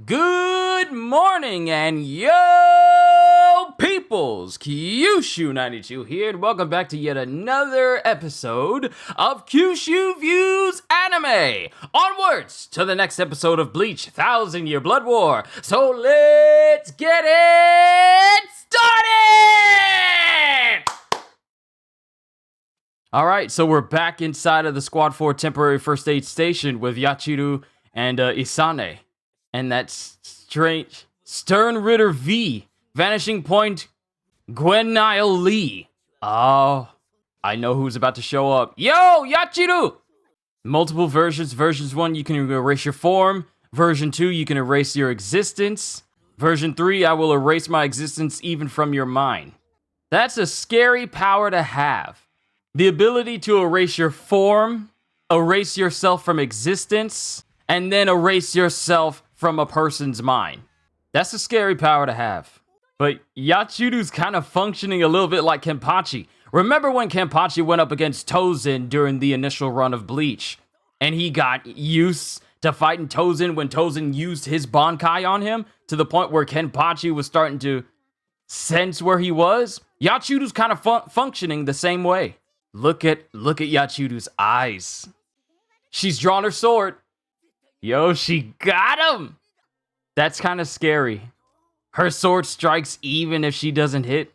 Good morning, and yo, peoples! Qushu92 here, and welcome back to yet another episode of Qushu Views Anime! Onwards to the next episode of Bleach, 1,000-Year Blood War! So let's get it started! Alright, so we're back inside of the Squad 4 temporary first aid station with Yachiru and Isane. And that's strange. Stern Ritter V. Vanishing Point Gwenile Lee. Oh, I know who's about to show up. Yo, Yachiru! Multiple versions. Versions 1, you can erase your form. Version 2, you can erase your existence. Version 3, I will erase my existence even from your mind. That's a scary power to have. The ability to erase your form, erase yourself from existence, and then erase yourself from a person's mind. That's a scary power to have. But Yachiru's kind of functioning a little bit like Kenpachi. Remember when Kenpachi went up against Tozen during the initial run of Bleach? And he got used to fighting Tozen when Tozen used his Bankai on him to the point where Kenpachi was starting to sense where he was? Yachiru's kind of functioning the same way. Look at Yachiru's eyes. She's drawn her sword. Yo, she got him! That's kind of scary. Her sword strikes even if she doesn't hit.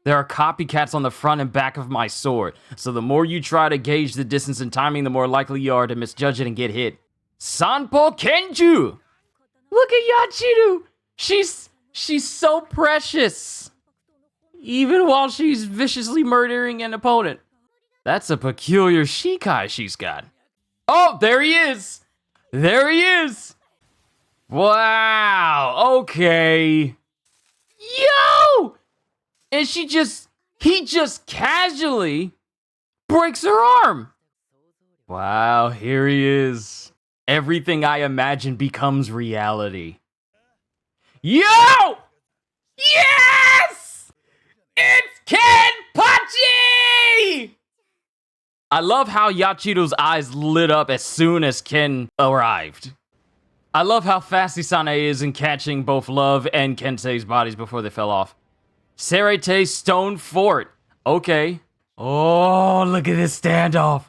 There are copycats on the front and back of my sword, so the more you try to gauge the distance and timing, the more likely you are to misjudge it and get hit. Sanpo Kenju! Look at Yachiru! She's so precious! Even while she's viciously murdering an opponent. That's a peculiar Shikai she's got. Oh, there he is! There he is! Wow, okay. Yo! And he just casually breaks her arm. Wow, here he is. Everything I imagine becomes reality. Yo! Yes! It's Kenpachi! I love how Yachiru's eyes lit up as soon as Ken arrived. I love how fast Isane is in catching both Love and Kensei's bodies before they fell off. Serete Stone Fort. Okay. Oh, look at this standoff.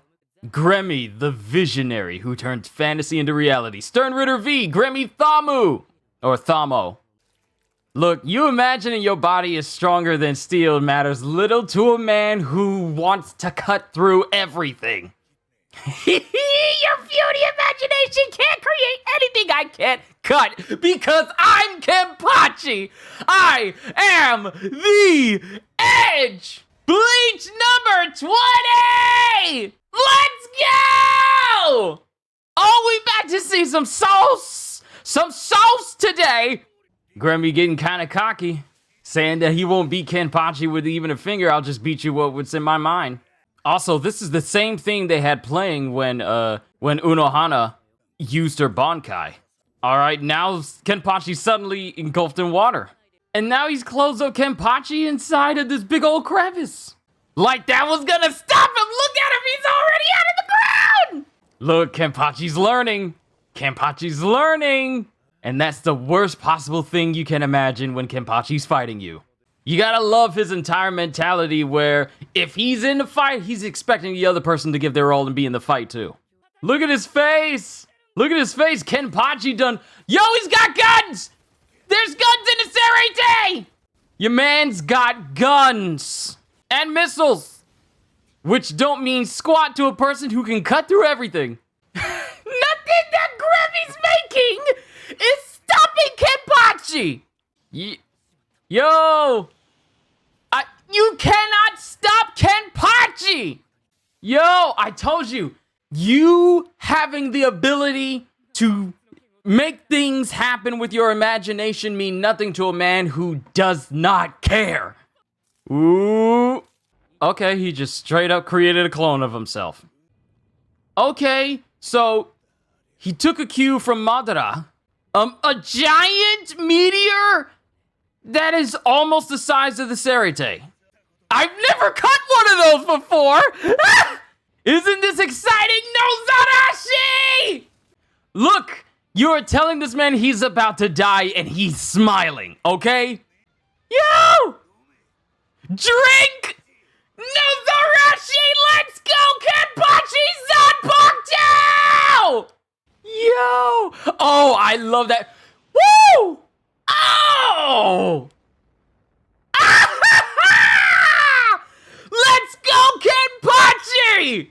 Gremmy, the visionary who turns fantasy into reality. Stern Ritter V, Gremmy Thamu. Or Thamo. Look, you imagining your body is stronger than steel matters little to a man who wants to cut through everything. Your beauty imagination can't create anything I can't cut because I'm Kenpachi. I am the Edge. Bleach number 20. Let's go. Oh, we back to see some sauce today. Gremmy getting kind of cocky, saying that he won't beat Kenpachi with even a finger. I'll just beat you with what's in my mind. Also, this is the same thing they had playing when Unohana used her Bankai. Alright, now Kenpachi's suddenly engulfed in water. And now he's closed up Kenpachi inside of this big old crevice. Like that was gonna stop him! Look at him, he's already out of the ground! Look, Kenpachi's learning. Kenpachi's learning! And that's the worst possible thing you can imagine when Kenpachi's fighting you. You gotta love his entire mentality where if he's in the fight, he's expecting the other person to give their all and be in the fight too. Look at his face! Look at his face! Kenpachi done... Yo, he's got guns! There's guns in the Serete! Your man's got guns! And missiles! Which don't mean squat to a person who can cut through everything. Nothing that Gremmy's making is stopping Kenpachi! Yo! You cannot stop Kenpachi! Yo, I told you, you having the ability to make things happen with your imagination mean nothing to a man who does not care. Ooh. Okay, he just straight up created a clone of himself. Okay, so he took a cue from Madara. A giant meteor that is almost the size of the Serete. I've never cut one of those before! Isn't this exciting? No Zarashi! Look, You're telling this man he's about to die and he's smiling, okay? Yo! Drink! Nozarashi, let's go! Kenpachi Zanpakuto! Yo! Oh, I love that. Woo! Oh! Let's go, Kenpachi!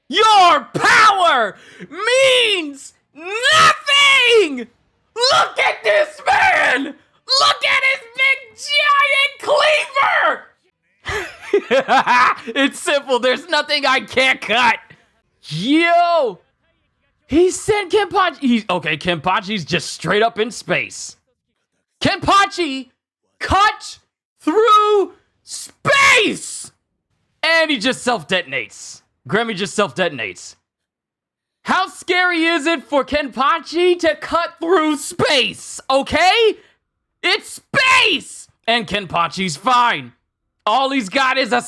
Your power means nothing! Look at this man! Look at his big giant cleaver! It's simple, there's nothing I can't cut. Yo! He sent Kenpachi. Okay, Kenpachi's just straight up in space. Kenpachi cut through space! And he just self-detonates. Grammy just self-detonates. How scary is it for Kenpachi to cut through space, okay? It's space! And Kenpachi's fine. All he's got is a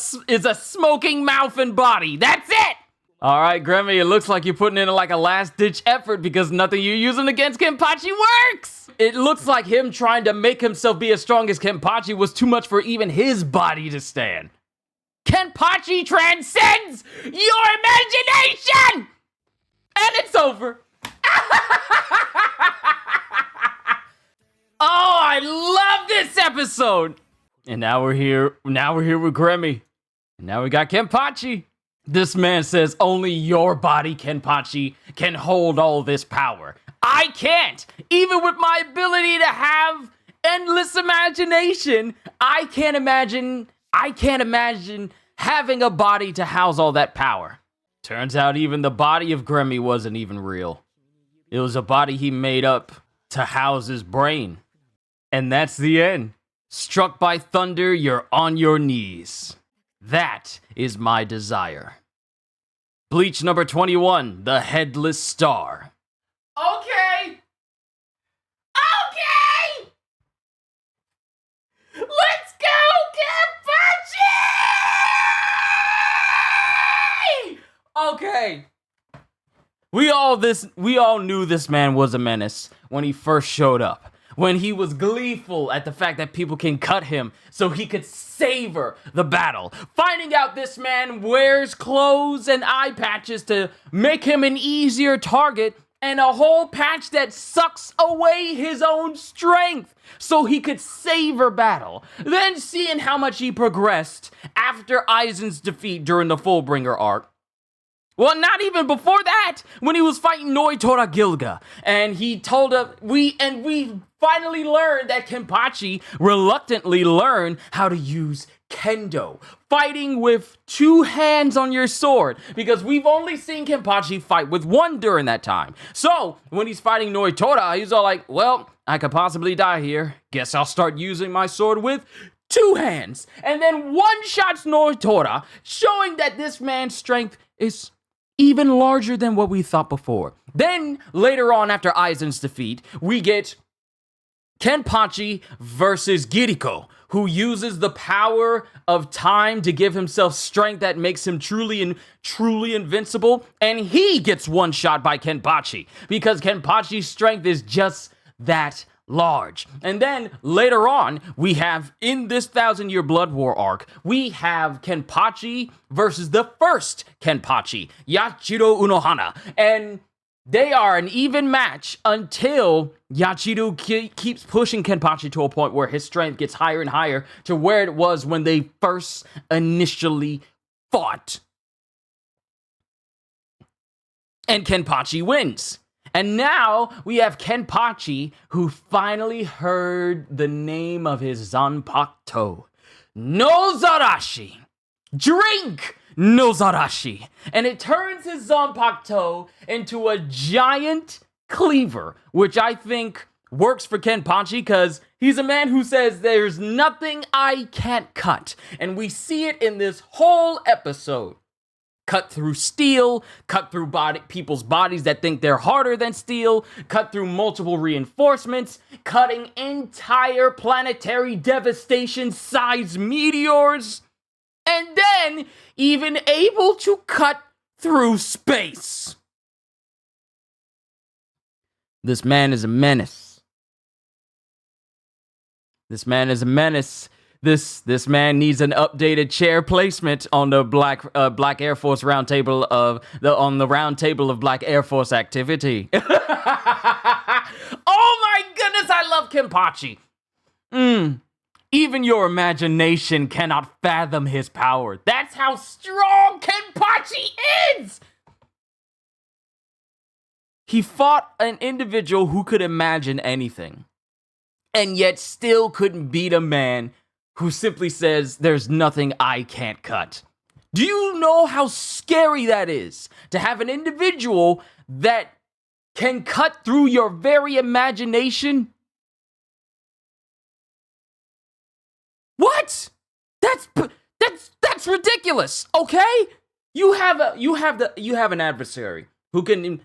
smoking mouth and body. That's it! Alright, Grammy, it looks like you're putting in like a last-ditch effort because nothing you're using against Kenpachi works! It looks like him trying to make himself be as strong as Kenpachi was too much for even his body to stand. Kenpachi transcends your imagination! And it's over. Oh, I love this episode. And now we're here with Grammy. And now we got Kenpachi. This man says only your body, Kenpachi, can hold all this power. I can't. Even with my ability to have endless imagination, I can't imagine having a body to house all that power. Turns out even the body of Grammy wasn't even real. It was a body he made up to house his brain. And that's the end. Struck by thunder, you're on your knees. That is my desire. Bleach number 21, The Headless Star. Okay! Let's go, Kenpachi! Okay. We all knew this man was a menace when he first showed up. When he was gleeful at the fact that people can cut him so he could savor the battle. Finding out this man wears clothes and eye patches to make him an easier target, and a whole patch that sucks away his own strength so he could savor battle. Then seeing how much he progressed after Aizen's defeat during the Fullbringer arc. Well, not even before that, when he was fighting Noitora Gilga, and he told us, we finally learned that Kenpachi reluctantly learned how to use Kendo, fighting with two hands on your sword, because we've only seen Kenpachi fight with one during that time. So, when he's fighting Noitora, he's all like, well, I could possibly die here. Guess I'll start using my sword with two hands. And then one-shots Noitora, showing that this man's strength is even larger than what we thought before. Then, later on after Aizen's defeat, we get Kenpachi versus Kiriko, who uses the power of time to give himself strength that makes him truly invincible, and he gets one shot by Kenpachi, because Kenpachi's strength is just that large. And then later on, we have in this 1,000-Year Blood War arc, we have Kenpachi versus the first Kenpachi, Yachiro Unohana, and they are an even match until Yachiro keeps pushing Kenpachi to a point where his strength gets higher and higher to where it was when they first initially fought. And Kenpachi wins. And now we have Kenpachi, who finally heard the name of his Zanpakuto. Nozarashi! Drink Nozarashi! And it turns his Zanpakuto into a giant cleaver, which I think works for Kenpachi because he's a man who says there's nothing I can't cut. And we see it in this whole episode. Cut through steel, cut through people's bodies that think they're harder than steel, cut through multiple reinforcements, cutting entire planetary devastation-sized meteors, and then even able to cut through space. This man is a menace. This man is a menace. This man needs an updated chair placement on the Black Air Force roundtable on the round table of Black Air Force activity. Oh my goodness, I love Kenpachi. Even your imagination cannot fathom his power. That's how strong Kenpachi is! He fought an individual who could imagine anything, and yet still couldn't beat a man who simply says, there's nothing I can't cut. Do you know how scary that is? To have an individual that can cut through your very imagination? What? That's ridiculous. Okay? You have an adversary who can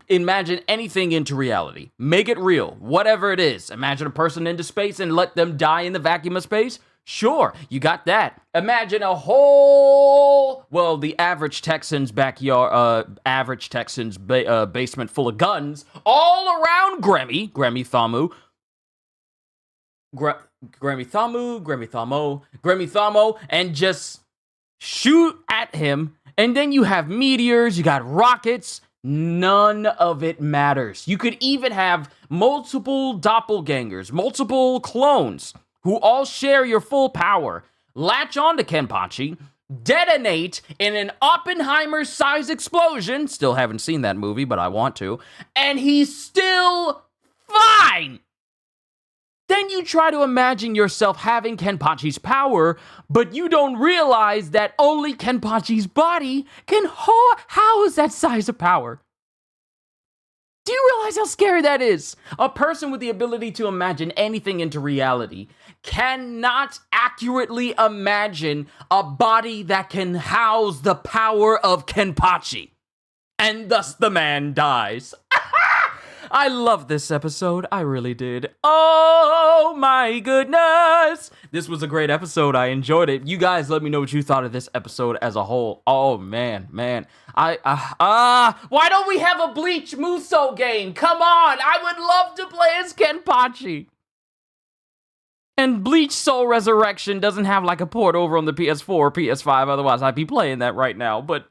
imagine anything into reality. Make it real, whatever it is. Imagine a person into space and let them die in the vacuum of space. Sure, you got that. Imagine a whole, well, the average Texan's backyard, basement full of guns all around Grammy Thamo, and just shoot at him. And then you have meteors, you got rockets. None of it matters. You could even have multiple doppelgangers, multiple clones who all share your full power, latch onto Kenpachi, detonate in an Oppenheimer-sized explosion. Still haven't seen that movie, but I want to. And he's still fine. Then you try to imagine yourself having Kenpachi's power, but you don't realize that only Kenpachi's body can house that size of power. Do you realize how scary that is? A person with the ability to imagine anything into reality cannot accurately imagine a body that can house the power of Kenpachi. And thus the man dies. I love this episode. I really did. Oh my goodness. This was a great episode. I enjoyed it. You guys let me know what you thought of this episode as a whole. Oh man. Why don't we have a Bleach Muso game? Come on. I would love to play as Kenpachi. And Bleach Soul Resurrection doesn't have like a port over on the PS4 or PS5. Otherwise, I'd be playing that right now. But,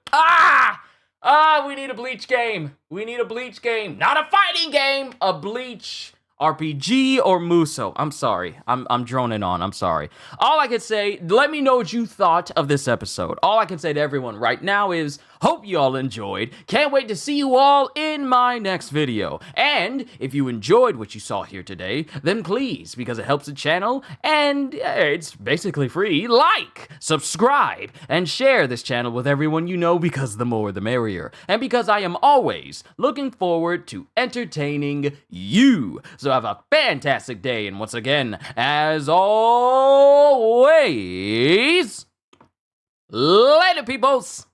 we need a Bleach game. We need a Bleach game. Not a fighting game. A Bleach RPG or Muso. I'm sorry. I'm droning on. I'm sorry. All I can say, let me know what you thought of this episode. All I can say to everyone right now is, hope you all enjoyed. Can't wait to see you all in my next video. And if you enjoyed what you saw here today, then please, because it helps the channel and it's basically free, like, subscribe, and share this channel with everyone you know, because the more the merrier. And because I am always looking forward to entertaining you. So have a fantastic day, and once again, as always, later, peoples!